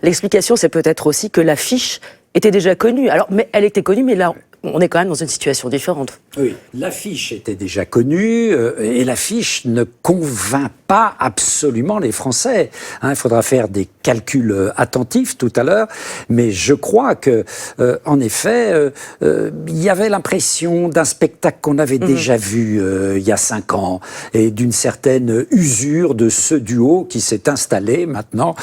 L'explication, c'est peut-être aussi que l'affiche était déjà connue. Alors, mais elle était connue, mais là, on est quand même dans une situation différente. Oui, l'affiche était déjà connue et l'affiche ne convainc pas absolument les Français. Il faudra faire des calculs attentifs tout à l'heure, mais je crois que, en effet, il y avait l'impression d'un spectacle qu'on avait déjà vu il y a 5 ans et d'une certaine usure de ce duo qui s'est installé maintenant,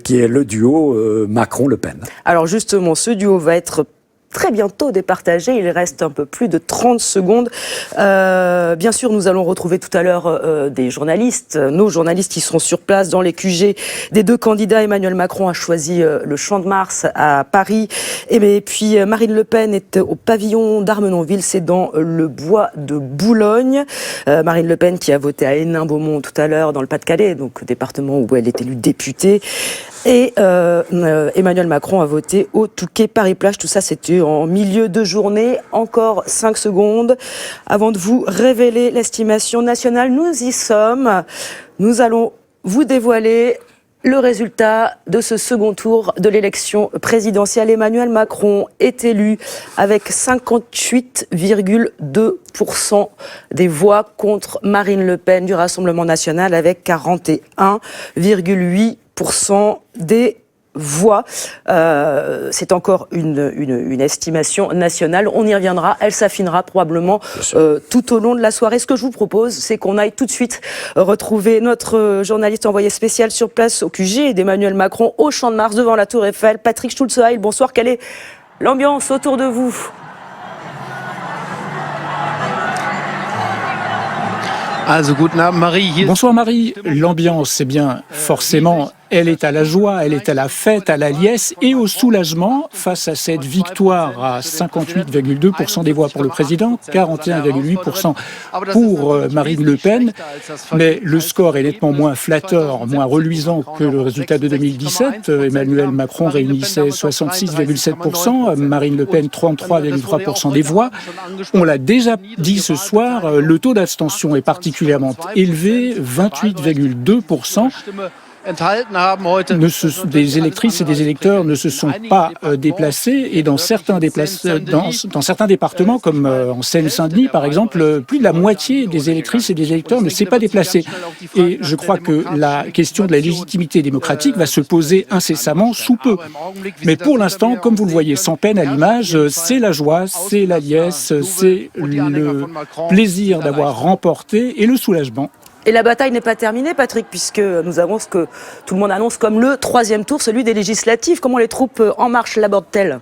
qui est le duo Macron-Le Pen. Alors justement, ce duo va être très bientôt départagé, il reste un peu plus de 30 secondes. Bien sûr, nous allons retrouver tout à l'heure des journalistes, nos journalistes qui seront sur place dans les QG des deux candidats. Emmanuel Macron a choisi le Champ de Mars à Paris, et puis Marine Le Pen est au pavillon d'Armenonville, c'est dans le bois de Boulogne. Marine Le Pen qui a voté à Hénin-Beaumont tout à l'heure dans le Pas-de-Calais, donc département où elle est élue députée. Et Emmanuel Macron a voté au Touquet-Paris-Plage. Tout ça, c'était en milieu de journée. Encore 5 secondes avant de vous révéler l'estimation nationale. Nous y sommes. Nous allons vous dévoiler le résultat de ce second tour de l'élection présidentielle. Emmanuel Macron est élu avec 58,2% des voix contre Marine Le Pen du Rassemblement national avec 41,8% des voix. C'est encore une estimation nationale. On y reviendra. Elle s'affinera probablement tout au long de la soirée. Ce que je vous propose, c'est qu'on aille tout de suite retrouver notre journaliste envoyé spécial sur place au QG d'Emmanuel Macron au Champ de Mars devant la Tour Eiffel. Patrick Schulze-Heil, bonsoir. Quelle est l'ambiance autour de vous ? Bonsoir Marie, l'ambiance, c'est bien forcément, elle est à la joie, elle est à la fête, à la liesse et au soulagement face à cette victoire à 58,2% des voix pour le président, 41,8% pour Marine Le Pen. Mais le score est nettement moins flatteur, moins reluisant que le résultat de 2017. Emmanuel Macron réunissait 66,7%, Marine Le Pen 33,3% des voix. On l'a déjà dit ce soir, le taux d'abstention est particulièrement élevé, 28,2%. Des électrices et des électeurs ne se sont pas déplacés et dans certains départements comme en Seine-Saint-Denis par exemple, plus de la moitié des électrices et des électeurs ne s'est pas déplacée. Et je crois que la question de la légitimité démocratique va se poser incessamment sous peu. Mais pour l'instant, comme vous le voyez sans peine à l'image, c'est la joie, c'est la liesse, c'est le plaisir d'avoir remporté et le soulagement. Et la bataille n'est pas terminée, Patrick, puisque nous avons ce que tout le monde annonce comme le 3e tour, celui des législatives. Comment les troupes En Marche l'abordent-elles ?